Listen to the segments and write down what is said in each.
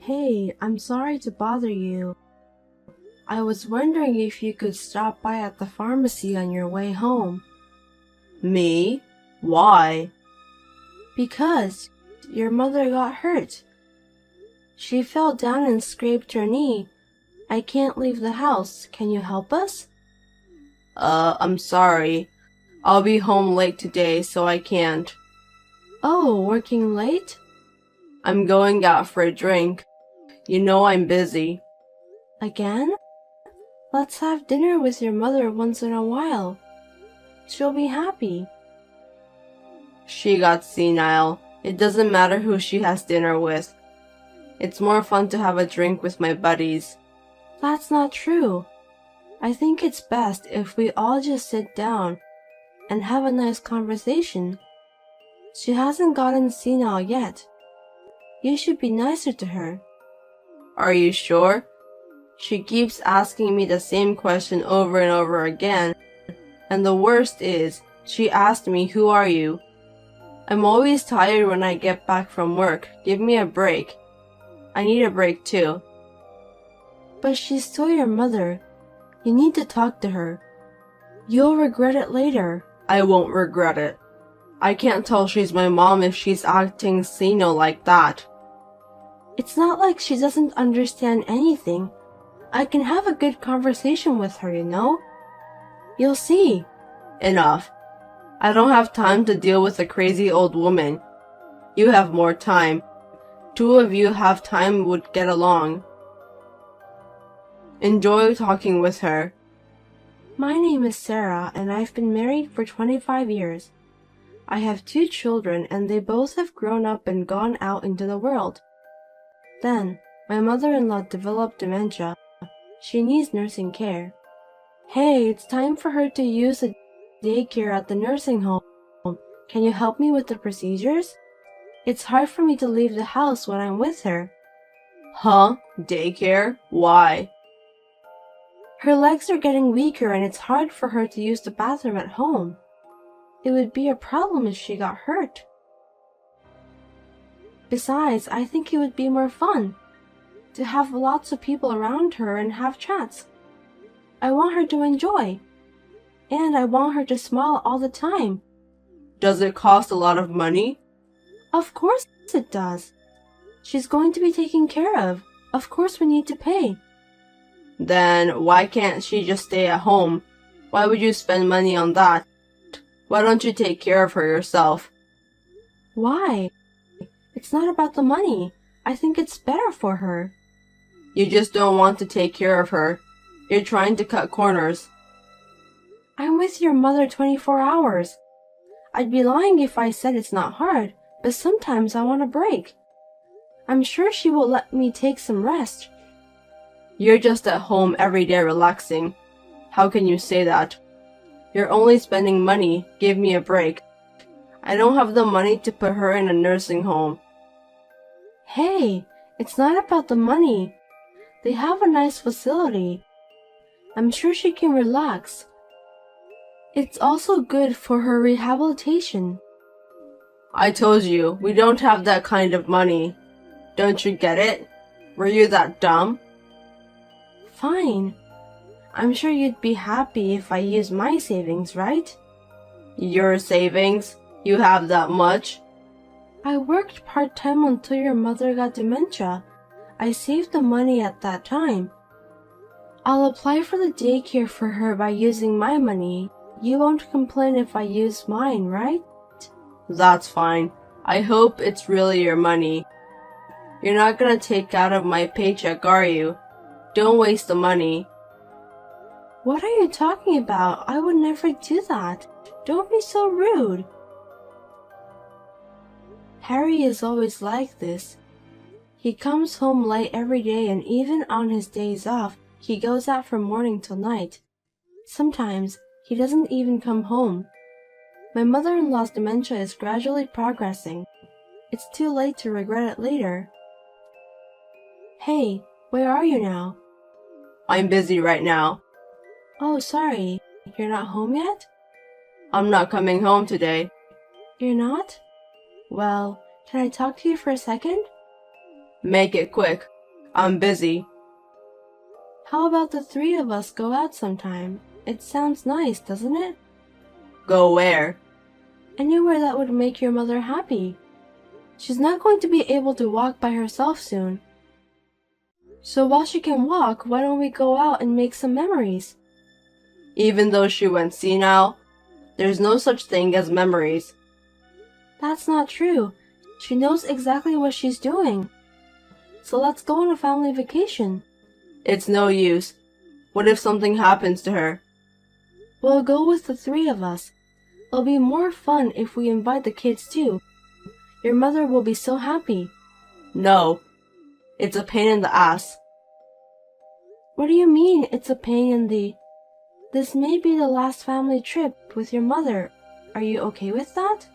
Hey, I'm sorry to bother you. I was wondering if you could stop by at the pharmacy on your way home. Me? Why? Because your mother got hurt. She fell down and scraped her knee. I can't leave the house. Can you help us? I'm sorry. I'll be home late today, so I can't. Oh, working late? I'm going out for a drink. You know I'm busy. Again? Let's have dinner with your mother once in a while. She'll be happy. She got senile. It doesn't matter who she has dinner with. It's more fun to have a drink with my buddies. That's not true. I think it's best if we all just sit down and have a nice conversation. She hasn't gotten senile yet. You should be nicer to her. Are you sure? She keeps asking me the same question over and over again. And the worst is, she asked me, "Who are you?" I'm always tired when I get back from work. Give me a break. I need a break too. But she's still your mother. You need to talk to her. You'll regret it later. I won't regret it. I can't tell she's my mom if she's acting senile like that. It's not like she doesn't understand anything. I can have a good conversation with her, you know? You'll see. Enough. I don't have time to deal with a crazy old woman. You have more time. Two of you have time would get along. Enjoy talking with her. My name is Sarah, and I've been married for 25 years. I have 2 children, and they both have grown up and gone out into the world. Then, my mother-in-law developed dementia. She needs nursing care. Hey, it's time for her to use the daycare at the nursing home. Can you help me with the procedures? It's hard for me to leave the house when I'm with her. Huh? Daycare? Why? Her legs are getting weaker and it's hard for her to use the bathroom at home. It would be a problem if she got hurt. Besides, I think it would be more fun to have lots of people around her and have chats. I want her to enjoy. And I want her to smile all the time. Does it cost a lot of money? Of course it does. She's going to be taken care of. Of course we need to pay. Then why can't she just stay at home? Why would you spend money on that? Why don't you take care of her yourself? Why? It's not about the money. I think it's better for her. You just don't want to take care of her. You're trying to cut corners. I'm with your mother 24 hours. I'd be lying if I said it's not hard, but sometimes I want a break. I'm sure she will let me take some rest. You're just at home every day relaxing. How can you say that? You're only spending money. Give me a break. I don't have the money to put her in a nursing home. Hey, it's not about the money. They have a nice facility. I'm sure she can relax. It's also good for her rehabilitation. I told you, we don't have that kind of money. Don't you get it? Were you that dumb? Fine. I'm sure you'd be happy if I use my savings, right? Your savings? You have that much? I worked part-time until your mother got dementia. I saved the money at that time. I'll apply for the daycare for her by using my money. You won't complain if I use mine, right? That's fine. I hope it's really your money. You're not gonna take out of my paycheck, are you? Don't waste the money. What are you talking about? I would never do that. Don't be so rude. Harry is always like this. He comes home late every day, and even on his days off, he goes out from morning till night. Sometimes he doesn't even come home. My mother-in-law's dementia is gradually progressing. It's too late to regret it later. Hey, where are you now? I'm busy right now. Oh, sorry. You're not home yet? I'm not coming home today. You're not? Well, can I talk to you for a second? Make it quick. I'm busy. How about the three of us go out sometime? It sounds nice, doesn't it? Go where? Anywhere that would make your mother happy. She's not going to be able to walk by herself soon. So while she can walk, why don't we go out and make some memories? Even though she went senile, there's no such thing as memories. That's not true. She knows exactly what she's doing. So let's go on a family vacation. It's no use. What if something happens to her? We'll go with the three of us. It'll be more fun if we invite the kids too. Your mother will be so happy. No. It's a pain in the ass. What do you mean, it's a pain in the... This may be the last family trip with your mother. Are you okay with that?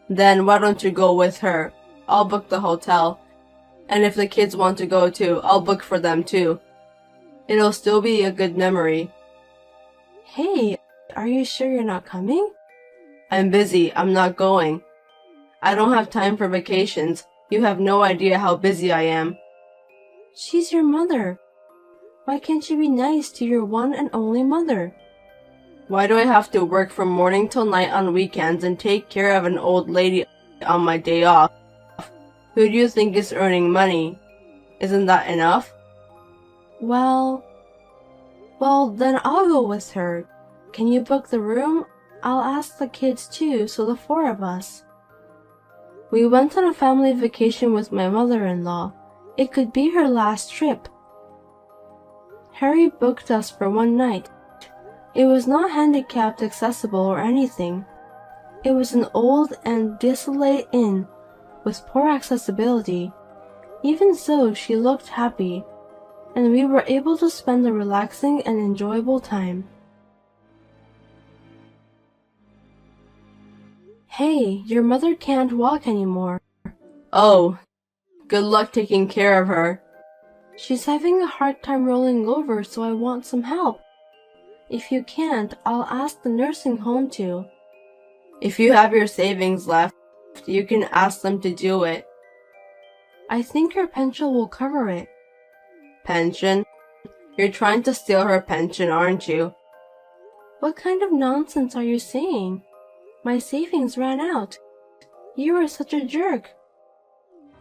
Then why don't you go with her? I'll book the hotel. And if the kids want to go too, I'll book for them too. It'll still be a good memory. Hey, are you sure you're not coming? I'm busy. I'm not going. I don't have time for vacations. You have no idea how busy I am. She's your mother. Why can't you be nice to your one and only mother? Why do I have to work from morning till night on weekends and take care of an old lady on my day off? Who do you think is earning money? Isn't that enough? Well, then I'll go with her. Can you book the room? I'll ask the kids too, so the four of us. We went on a family vacation with my mother-in-law. It could be her last trip. Harry booked us for one night. It was not handicapped accessible or anything. It was an old and desolate inn with poor accessibility. Even so, she looked happy, and we were able to spend a relaxing and enjoyable time. Hey, your mother can't walk anymore. Oh, good luck taking care of her. She's having a hard time rolling over, so I want some help. If you can't, I'll ask the nursing home to. If you have your savings left, you can ask them to do it. I think her pension will cover it. Pension? You're trying to steal her pension, aren't you? What kind of nonsense are you saying? My savings ran out. You are such a jerk.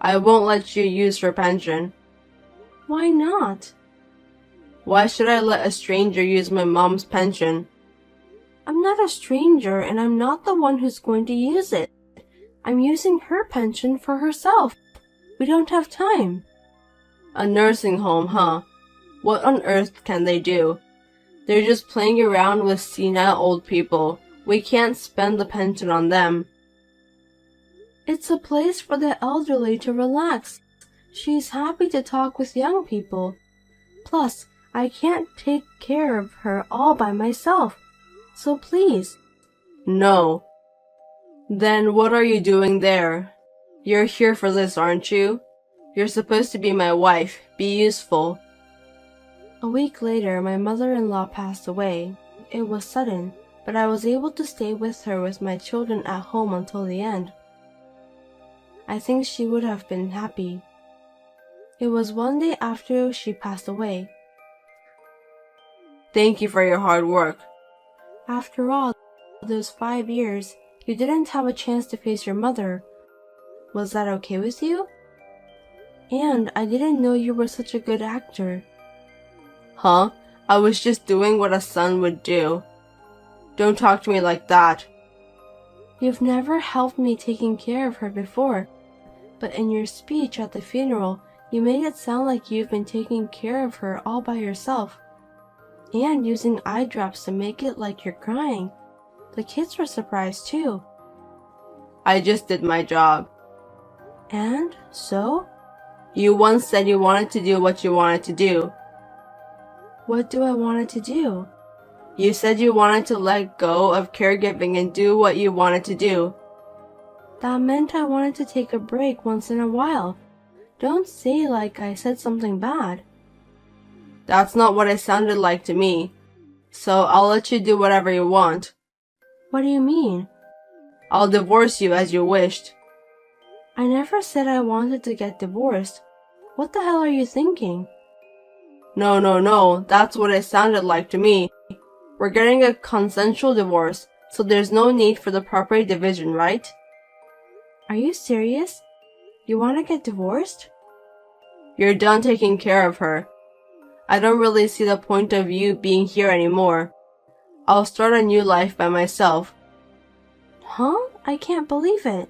I won't let you use her pension. Why not? Why should I let a stranger use my mom's pension? I'm not a stranger, and I'm not the one who's going to use it. I'm using her pension for herself. We don't have time. A nursing home, huh? What on earth can they do? They're just playing around with senile old people. We can't spend the pension on them. It's a place for the elderly to relax. She's happy to talk with young people. Plus, I can't take care of her all by myself. So please. No. Then what are you doing there? You're here for this, aren't you? You're supposed to be my wife. Be useful. A week later, my mother-in-law passed away. It was sudden, but I was able to stay with her with my children at home until the end. I think she would have been happy. It was one day after she passed away. Thank you for your hard work. After all, those 5 years, you didn't have a chance to face your mother. Was that okay with you? And I didn't know you were such a good actor. Huh? I was just doing what a son would do. Don't talk to me like that. You've never helped me taking care of her before, but in your speech at the funeral, you made it sound like you've been taking care of her all by yourself. And using eye drops to make it like you're crying. The kids were surprised too. I just did my job. And so? You once said you wanted to do what you wanted to do. What do I want to do? You said you wanted to let go of caregiving and do what you wanted to do. That meant I wanted to take a break once in a while. Don't say like I said something bad. That's not what it sounded like to me. So I'll let you do whatever you want. What do you mean? I'll divorce you as you wished. I never said I wanted to get divorced. What the hell are you thinking? No, that's what it sounded like to me. We're getting a consensual divorce, so there's no need for the property division, right? Are you serious? You want to get divorced? You're done taking care of her. I don't really see the point of you being here anymore. I'll start a new life by myself. Huh? I can't believe it.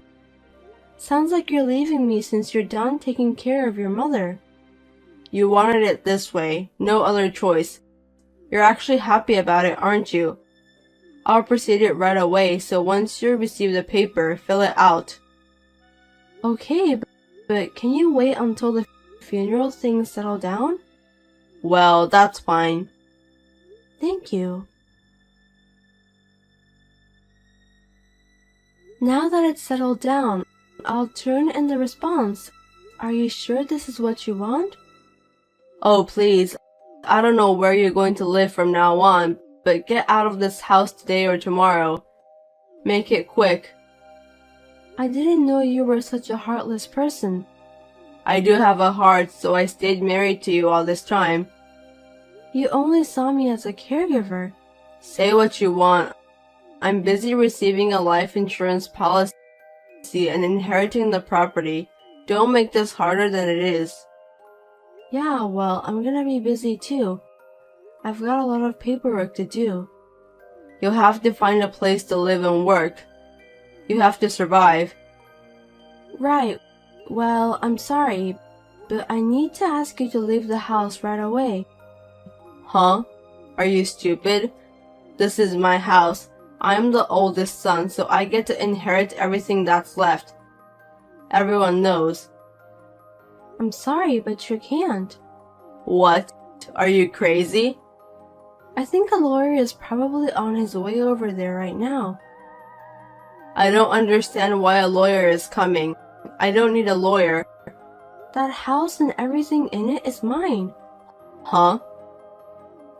Sounds like you're leaving me since you're done taking care of your mother. You wanted it this way, no other choice. You're actually happy about it, aren't you? I'll proceed it right away, so once you receive the paper, fill it out. Okay, but can you wait until the funeral things settle down? Well, that's fine. Thank you. Now that it's settled down, I'll turn in the response. Are you sure this is what you want? Oh, please. I don't know where you're going to live from now on, but get out of this house today or tomorrow. Make it quick. I didn't know you were such a heartless person. I do have a heart, so I stayed married to you all this time. You only saw me as a caregiver. Say what you want. I'm busy receiving a life insurance policy and inheriting the property. Don't make this harder than it is. Yeah, well, I'm gonna be busy too. I've got a lot of paperwork to do. You'll have to find a place to live and work. You have to survive. Right. Well, I'm sorry, but I need to ask you to leave the house right away. Huh? Are you stupid? This is my house. I'm the oldest son, so I get to inherit everything that's left. Everyone knows. I'm sorry, but you can't. What? Are you crazy? I think a lawyer is probably on his way over there right now. I don't understand why a lawyer is coming. I don't need a lawyer. That house and everything in it is mine. Huh?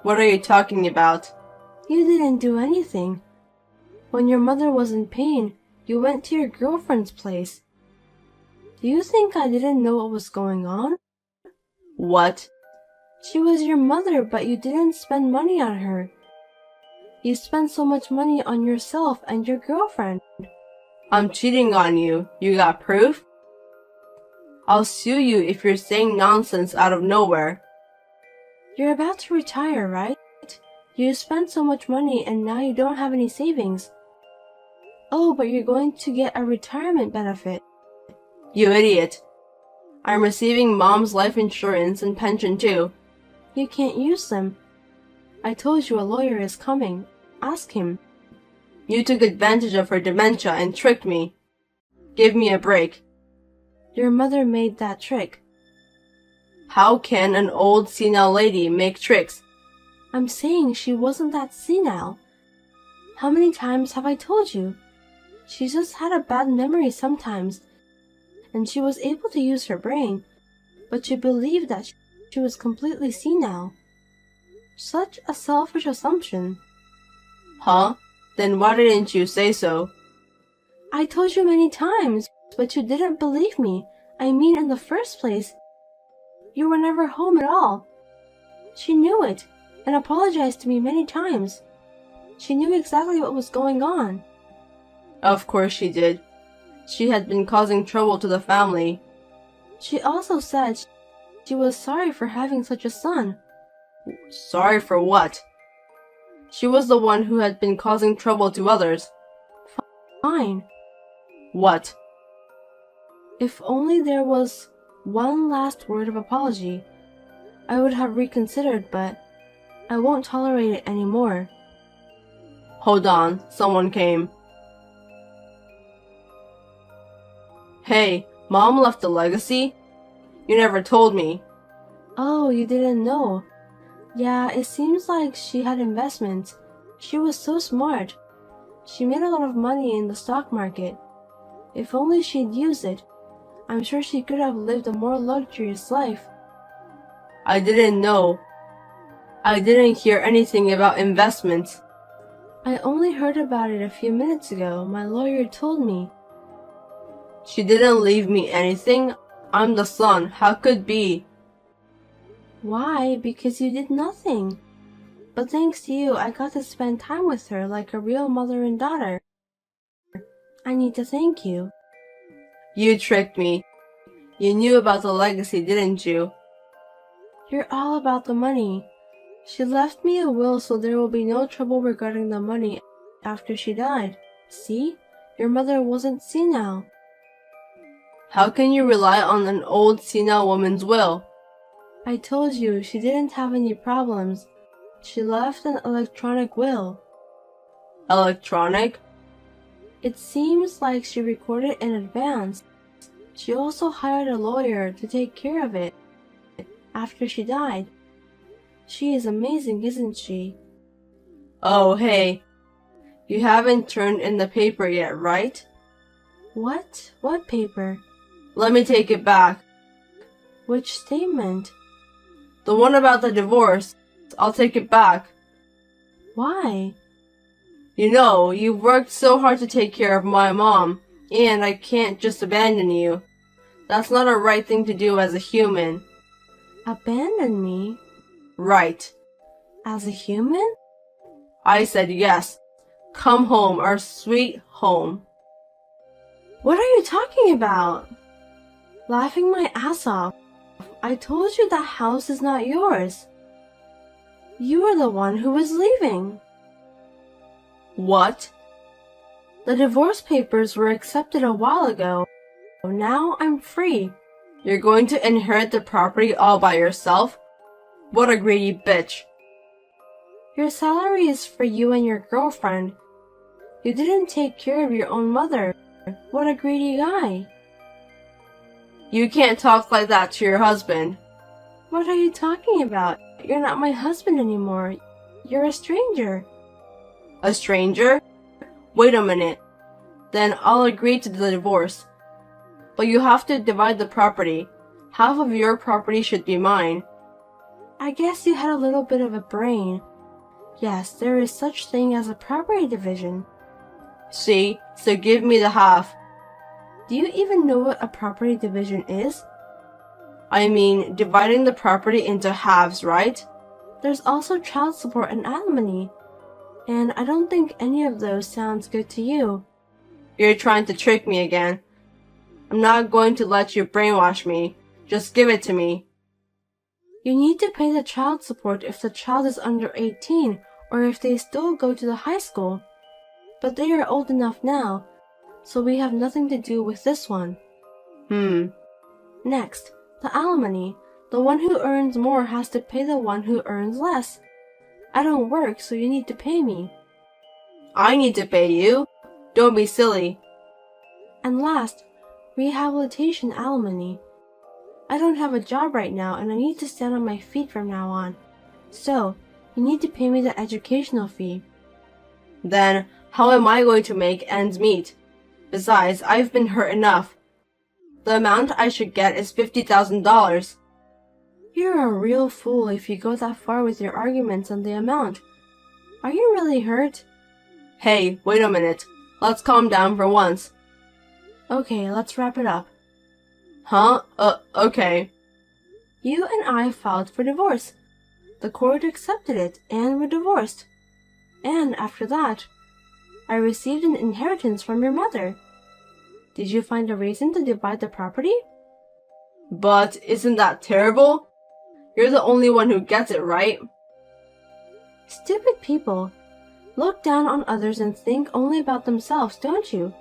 What are you talking about? You didn't do anything. When your mother was in pain, you went to your girlfriend's place. Do you think I didn't know what was going on? What? She was your mother, but you didn't spend money on her. You spent so much money on yourself and your girlfriend. I'm cheating on you. You got proof? I'll sue you if you're saying nonsense out of nowhere. You're about to retire, right? You spent so much money and now you don't have any savings. Oh, but you're going to get a retirement benefit. You idiot. I'm receiving Mom's life insurance and pension too. You can't use them. I told you a lawyer is coming. Ask him. You took advantage of her dementia and tricked me. Give me a break. Your mother made that trick. How can an old senile lady make tricks? I'm saying she wasn't that senile. How many times have I told you? She just had a bad memory sometimes, and she was able to use her brain, but you believed that she was completely senile. Such a selfish assumption. Huh? Then why didn't you say so? I told you many times, but you didn't believe me. I mean, in the first place, you were never home at all. She knew it, and apologized to me many times. She knew exactly what was going on. Of course she did. She had been causing trouble to the family. She also said she was sorry for having such a son. Sorry for what? She was the one who had been causing trouble to others. Fine. What? If only there was one last word of apology, I would have reconsidered, but I won't tolerate it anymore. Hold on, someone came. Hey, Mom left a legacy? You never told me. Oh, you didn't know. Yeah, it seems like she had investments. She was so smart. She made a lot of money in the stock market. If only she'd used it, I'm sure she could have lived a more luxurious life. I didn't know. I didn't hear anything about investments. I only heard about it a few minutes ago. My lawyer told me. She didn't leave me anything? I'm the son. How could be? Why? Because you did nothing. But thanks to you, I got to spend time with her like a real mother and daughter. I need to thank you. You tricked me. You knew about the legacy, didn't you? You're all about the money. She left me a will so there will be no trouble regarding the money after she died. See? Your mother wasn't senile. How can you rely on an old senile woman's will? I told you she didn't have any problems. She left an electronic will. Electronic? It seems like she recorded in advance. She also hired a lawyer to take care of it after she died. She is amazing, isn't she? Oh, hey. You haven't turned in the paper yet, right? What? What paper? Let me take it back. Which statement? The one about the divorce. I'll take it back. Why? You know, you've worked so hard to take care of my mom, and I can't just abandon you. That's not a right thing to do as a human. Abandon me? Right. As a human? I said yes. Come home, our sweet home. What are you talking about? Laughing my ass off. I told you that house is not yours. You are the one who was leaving. What? The divorce papers were accepted a while ago. Now I'm free. You're going to inherit the property all by yourself? What a greedy bitch. Your salary is for you and your girlfriend. You didn't take care of your own mother. What a greedy guy. You can't talk like that to your husband. What are you talking about? You're not my husband anymore. You're a stranger. A stranger? Wait a minute. Then I'll agree to the divorce. But you have to divide the property. Half of your property should be mine. I guess you had a little bit of a brain. Yes, there is such thing as a property division. See? So give me the half. Do you even know what a property division is? I mean, dividing the property into halves, right? There's also child support and alimony. And I don't think any of those sounds good to you. You're trying to trick me again. I'm not going to let you brainwash me. Just give it to me. You need to pay the child support if the child is under 18 or if they still go to the high school. But they are old enough now, so we have nothing to do with this one. Next, the alimony. The one who earns more has to pay the one who earns less. I don't work, so you need to pay me. I need to pay you? Don't be silly. And last, rehabilitation alimony. I don't have a job right now and I need to stand on my feet from now on. So, you need to pay me the educational fee. Then, how am I going to make ends meet? Besides, I've been hurt enough. The amount I should get is $50,000. You're a real fool if you go that far with your arguments on the amount. Are you really hurt? Hey, wait a minute. Let's calm down for once. Okay, let's wrap it up. Huh? Okay. You and I filed for divorce. The court accepted it, and we're divorced. And after that, I received an inheritance from your mother. Did you find a reason to divide the property? But isn't that terrible? You're the only one who gets it, right? Stupid people. Look down on others and think only about themselves, don't you?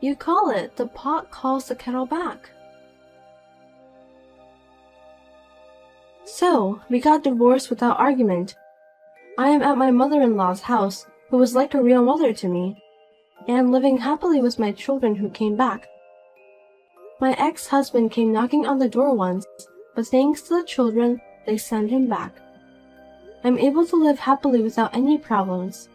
You call it the pot calls the kettle back. So, we got divorced without argument. I am at my mother-in-law's house, who was like a real mother to me, and living happily with my children who came back. My ex-husband came knocking on the door once, but thanks to the children, they sent him back. I'm able to live happily without any problems.